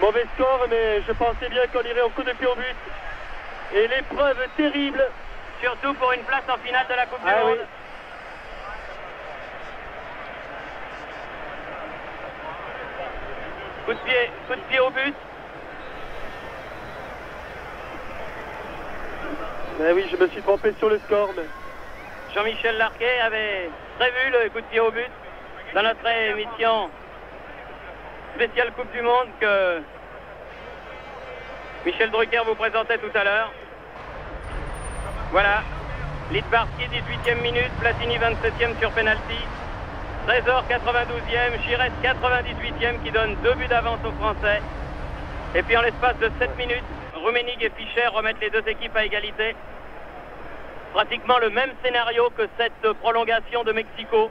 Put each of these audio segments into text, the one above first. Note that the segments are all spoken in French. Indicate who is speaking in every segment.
Speaker 1: Mauvais score, mais je pensais bien qu'on irait au coup de pied au but. Et l'épreuve terrible.
Speaker 2: Surtout pour une place en finale de la Coupe du
Speaker 1: Ah
Speaker 2: Monde.
Speaker 1: oui.
Speaker 2: Coup de pied au but.
Speaker 1: Eh oui, je me suis trompé sur le score. Mais...
Speaker 2: Jean-Michel Larquet avait prévu le coup de pied au but dans notre émission spéciale Coupe du Monde que Michel Drucker vous présentait tout à l'heure. Voilà, Littbarski 18e minute, Platini 27e sur penalty, Trésor 92e, Giresse 98e qui donne 2 buts d'avance aux Français. Et puis en l'espace de 7 minutes, Rummenigge et Fischer remettent les deux équipes à égalité. Pratiquement le même scénario que cette prolongation de Mexico.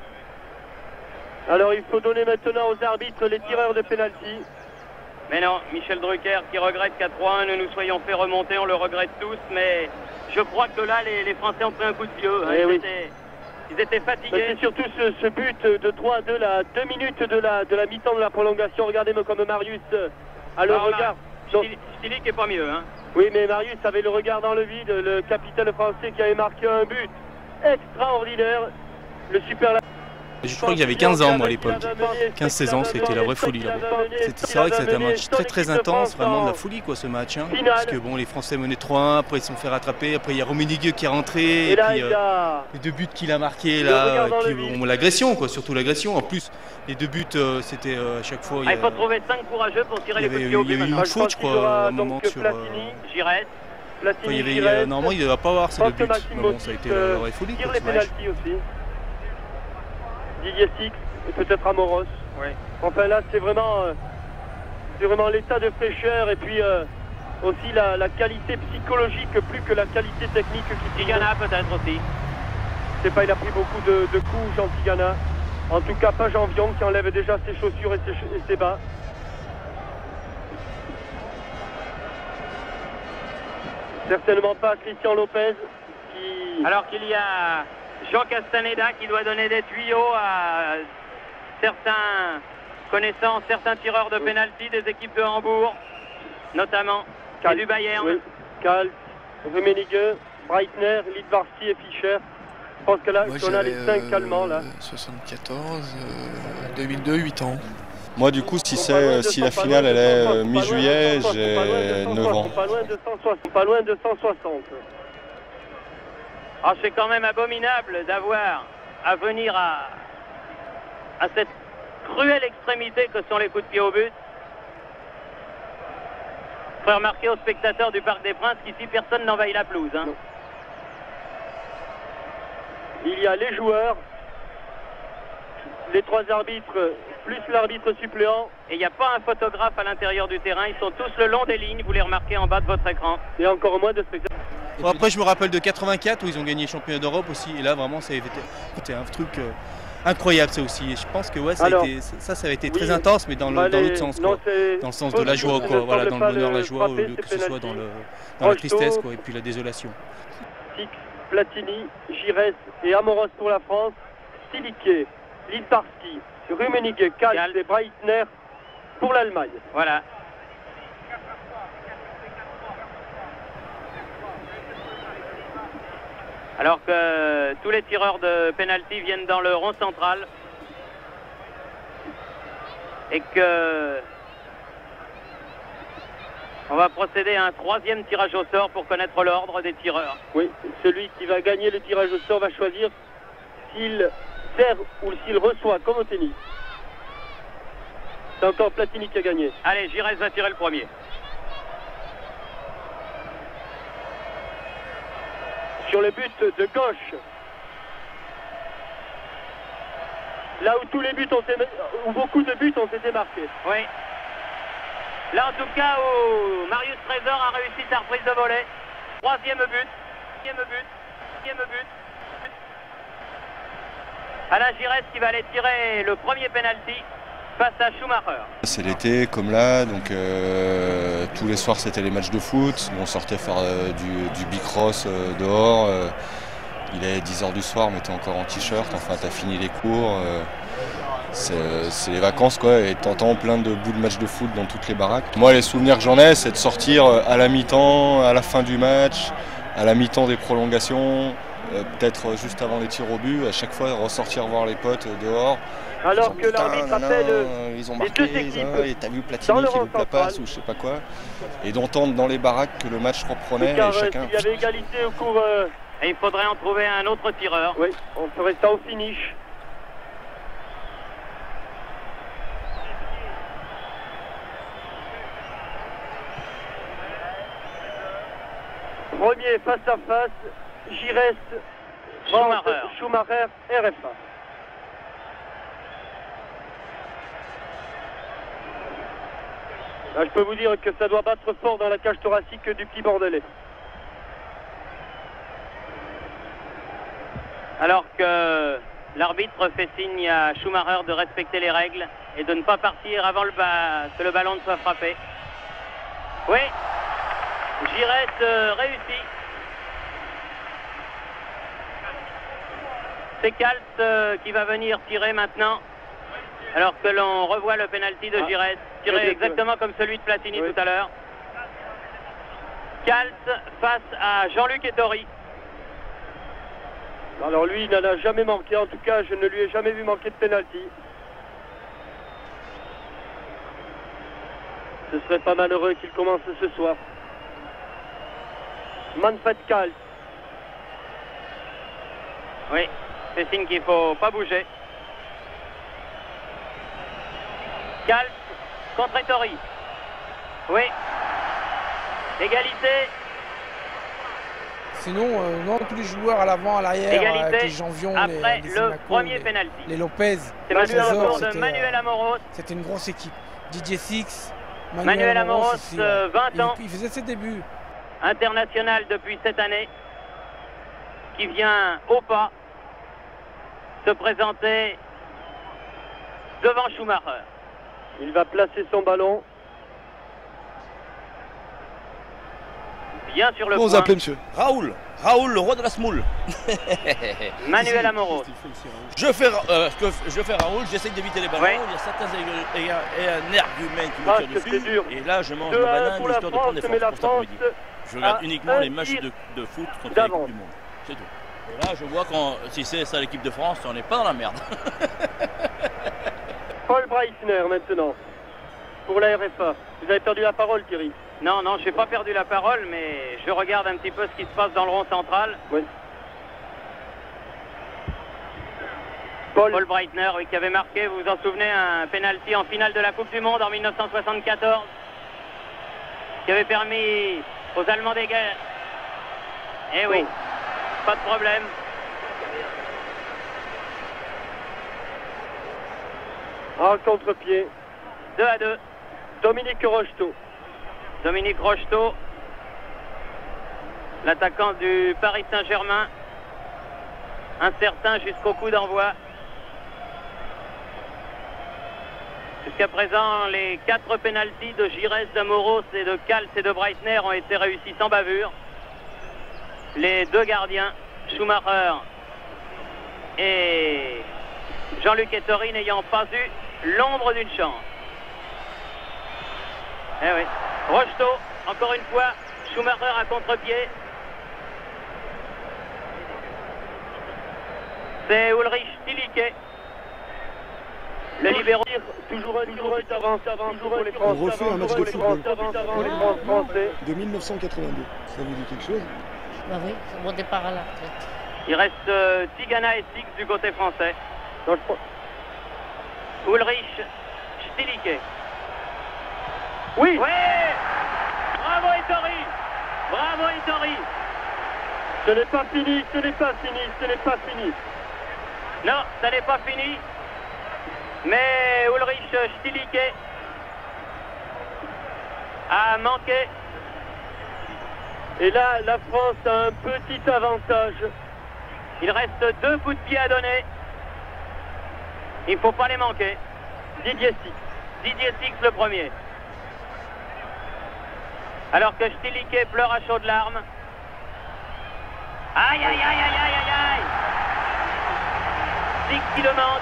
Speaker 1: Alors il faut donner maintenant aux arbitres les tireurs de pénalty.
Speaker 2: Mais non, Michel Drucker qui regrette qu'à 3-1 nous nous soyons fait remonter, on le regrette tous, mais je crois que là les Français ont pris un coup de vieux. Hein. Ils étaient fatigués.
Speaker 1: C'est surtout ce but de 3-2, la 2 minutes de la mi-temps de la prolongation. Regardez-moi comme Marius a le regard.
Speaker 2: Stili qui est pas mieux. Hein.
Speaker 1: Oui, mais Marius avait le regard dans le vide, le capitaine français qui avait marqué un but extraordinaire. Le super...
Speaker 3: Je crois que j'avais 15 ans moi à l'époque, 15-16 ans, c'était la vraie folie là-bas. C'est vrai que c'était un match très intense, vraiment de la folie quoi ce match. Hein, parce que bon, les Français menaient 3-1, après ils se sont fait rattraper, après il y a Rummenigge qui est rentré, et puis les 2 buts qu'il a marqués là, et puis bon, l'agression quoi, surtout l'agression. En plus, les 2 buts c'était à chaque fois...
Speaker 2: Il faut trouver 5 courageux pour tirer les coups de pied au but.
Speaker 3: Il y avait eu une faute je crois à un moment sur...
Speaker 2: Giresse.
Speaker 3: Normalement il ne devait pas avoir ces 2 buts, mais bon ça a été la vraie folie quoi,
Speaker 1: les
Speaker 3: ce match.
Speaker 1: pénaltys aussi. Didier Six et peut-être Amoros.
Speaker 2: Oui.
Speaker 1: Enfin là c'est vraiment l'état de fraîcheur et puis aussi la qualité psychologique plus que la qualité technique qui
Speaker 2: Tigana peut-être aussi.
Speaker 1: C'est pas, il a pris beaucoup de coups Jean Tigana. En tout cas pas Jean Vion qui enlève déjà ses chaussures et ses bas. Certainement pas Christian Lopez qui...
Speaker 2: Alors qu'il y a Jean Castaneda qui doit donner des tuyaux à certains connaissants, certains tireurs de pénalty des équipes de Hambourg, notamment, et du Bayern.
Speaker 1: Oui. Kalt, Rummenigge, Breitner, Littbarski et Fischer. Je pense que là, on a les 5 Allemands là.
Speaker 4: 74, 2002, 8 ans.
Speaker 5: Moi du coup, si la finale elle est mi-juillet, j'ai 9 ans.
Speaker 1: Pas loin de 160.
Speaker 2: Ah, c'est quand même abominable d'avoir à venir à cette cruelle extrémité que sont les coups de pied au but. Je ferai remarquer aux spectateurs du Parc des Princes qu'ici personne n'envahit la pelouse. Hein.
Speaker 1: Il y a les joueurs, les 3 arbitres, plus l'arbitre suppléant.
Speaker 2: Et il n'y a pas un photographe à l'intérieur du terrain, ils sont tous le long des lignes, vous les remarquez en bas de votre écran.
Speaker 1: Et encore moins de spectateurs.
Speaker 3: Bon, après je me rappelle de 84 où ils ont gagné le championnat d'Europe aussi, et là vraiment c'était un truc incroyable ça aussi, et je pense que ouais, ça avait été très intense, mais dans l'autre sens quoi, dans le sens de la joie quoi, voilà, dans le bonheur, la joie, au lieu que ce soit dans la tristesse quoi, et puis la désolation.
Speaker 1: Six, Platini, Giresse et Amoros pour la France, Stiliquet, Littbarski, Rummenigge, Kalt et Breitner pour l'Allemagne.
Speaker 2: Voilà. Alors que tous les tireurs de pénalty viennent dans le rond central et que on va procéder à un 3e tirage au sort pour connaître l'ordre des tireurs.
Speaker 1: Oui, celui qui va gagner le tirage au sort va choisir s'il sert ou s'il reçoit, comme au tennis. C'est encore Platini qui a gagné.
Speaker 2: Allez, Giresse va tirer le premier.
Speaker 1: Sur le but de gauche. Là où tous les buts où beaucoup de buts ont été marqués.
Speaker 2: Oui. Là en tout cas où Marius Trésor a réussi sa reprise de volée. 3e but. 3e but. Alain Giresse qui va aller tirer le premier penalty face à Schumacher.
Speaker 5: C'est l'été comme là, donc tous les soirs c'était les matchs de foot, on sortait faire du bicross dehors, il est 10 h du soir mais t'es encore en t-shirt, enfin t'as fini les cours, c'est les vacances quoi, et t'entends plein de bouts de matchs de foot dans toutes les baraques. Moi les souvenirs que j'en ai, c'est de sortir à la mi-temps, à la fin du match, à la mi-temps des prolongations, peut-être juste avant les tirs au but, à chaque fois ressortir voir les potes dehors.
Speaker 1: Alors que l'arbitre appelle
Speaker 5: ils ont marqué, et t'as vu Platini qui loupe la passe ou je sais pas quoi, et d'entendre dans les baraques que le match reprenait et chacun...
Speaker 1: Il y avait égalité au cours...
Speaker 2: Et il faudrait en trouver un autre tireur.
Speaker 1: Oui, on ferait ça au finish. Premier face à face, Giresse, Schumacher, RFA. Là, je peux vous dire que ça doit battre fort dans la cage thoracique du petit Bordelais.
Speaker 2: Alors que l'arbitre fait signe à Schumacher de respecter les règles et de ne pas partir avant que le ballon ne soit frappé. Oui, Giresse réussit. C'est Kals qui va venir tirer maintenant, alors que l'on revoit le pénalty de Giresse, tiré exactement comme celui de Platini tout à l'heure. Kals face à Jean-Luc Ettori.
Speaker 1: Alors lui, il n'en a jamais manqué, en tout cas, je ne lui ai jamais vu manquer de pénalty. Ce serait pas malheureux qu'il commence ce soir. Manfred Kals.
Speaker 2: Oui, c'est signe qu'il ne faut pas bouger. Kals contre Ettori. Oui. Égalité.
Speaker 6: Sinon, non, tous les joueurs à l'avant, à l'arrière, les Janvion,
Speaker 2: après
Speaker 6: les
Speaker 2: le premier pénalty.
Speaker 6: les Lopez,
Speaker 2: c'est Manuel Amoros.
Speaker 6: C'était une grosse équipe. Didier Six,
Speaker 2: Manuel Amoros, aussi, 20 ans.
Speaker 6: Il faisait ses débuts.
Speaker 2: International depuis cette année, qui vient au pas se présenter devant Schumacher.
Speaker 1: Il va placer son ballon.
Speaker 2: Bien sur le
Speaker 7: Comment vous appelez, monsieur?
Speaker 8: Raoul, le roi de la smoule.
Speaker 2: Manuel Amoros.
Speaker 8: Je fais Raoul, j'essaie d'éviter les ballons. Il y a certains énergumènes qui me tirent dessus. Et là, je mange ma banane histoire de prendre des forces pour cet après-midi. Je regarde uniquement les matchs de foot contre les Coupes du Monde. C'est tout. Et là, je vois que si c'est ça l'équipe de France, on n'est pas dans la merde.
Speaker 1: Paul Breitner maintenant, pour la RFA. Vous avez perdu la parole, Thierry?
Speaker 2: Non, je n'ai pas perdu la parole, mais je regarde un petit peu ce qui se passe dans le rond central.
Speaker 1: Oui.
Speaker 2: Paul Breitner, oui, qui avait marqué, vous vous en souvenez, un penalty en finale de la Coupe du Monde en 1974, qui avait permis aux Allemands des guerres. Eh oui, pas de problème.
Speaker 1: En contre-pied.
Speaker 2: 2-2.
Speaker 1: Dominique Rocheteau.
Speaker 2: Dominique Rocheteau, l'attaquant du Paris Saint-Germain, incertain jusqu'au coup d'envoi. Jusqu'à présent, les 4 pénaltys de Giresse, d'Amoros et de Kals et de Breitner ont été réussis sans bavure. Les 2 gardiens, Schumacher et Jean-Luc Ettori, n'ayant pas eu l'ombre d'une chance. Eh oui. Rocheteau, encore une fois, Schumacher à contre-pied. C'est Ulrich Stilicke. Le libéro.
Speaker 1: Toujours un avance pour les
Speaker 7: On refait un match de football
Speaker 1: Français
Speaker 7: de 1982. Ça vous dit quelque chose?
Speaker 9: Bah oui, c'est mon départ à la retraite.
Speaker 2: Il reste Tigana et Six du côté français. Ulrich Stilicke.
Speaker 1: Oui.
Speaker 2: Bravo Ettori. Bravo Ettori.
Speaker 1: Ce n'est pas fini, ce n'est pas fini, ce n'est pas fini.
Speaker 2: Non, ça n'est pas fini. Mais Ulrich Stilicke a manqué.
Speaker 1: Et là, la France a un petit avantage.
Speaker 2: Il reste 2 coups de pied à donner. Il ne faut pas les manquer.
Speaker 1: Didier Six
Speaker 2: le premier. Alors que Stilicke pleure à chaudes larmes. Aïe, aïe, aïe, aïe, aïe, aïe, aïe. Six qui demande.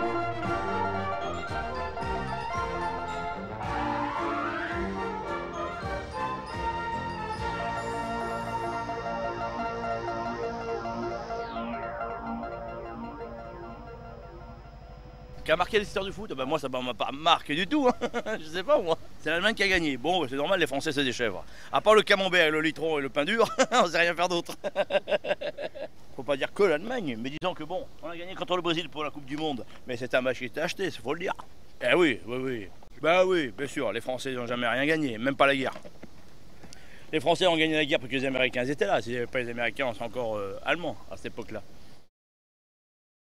Speaker 8: Qui a marqué l'histoire du foot? Ben moi ça m'a pas marqué du tout, hein. Je sais pas moi. C'est l'Allemagne qui a gagné. Bon c'est normal, les Français c'est des chèvres. À part le camembert et le litron et le pain dur, on sait rien faire d'autre. Faut pas dire que l'Allemagne, mais disons que bon, on a gagné contre le Brésil pour la Coupe du Monde. Mais c'est un match qui était acheté, il faut le dire. Eh oui, oui, oui. Bah oui, bien sûr, les Français n'ont jamais rien gagné, même pas la guerre. Les Français ont gagné la guerre parce que les Américains étaient là. Si pas les Américains, on serait encore allemands à cette époque-là.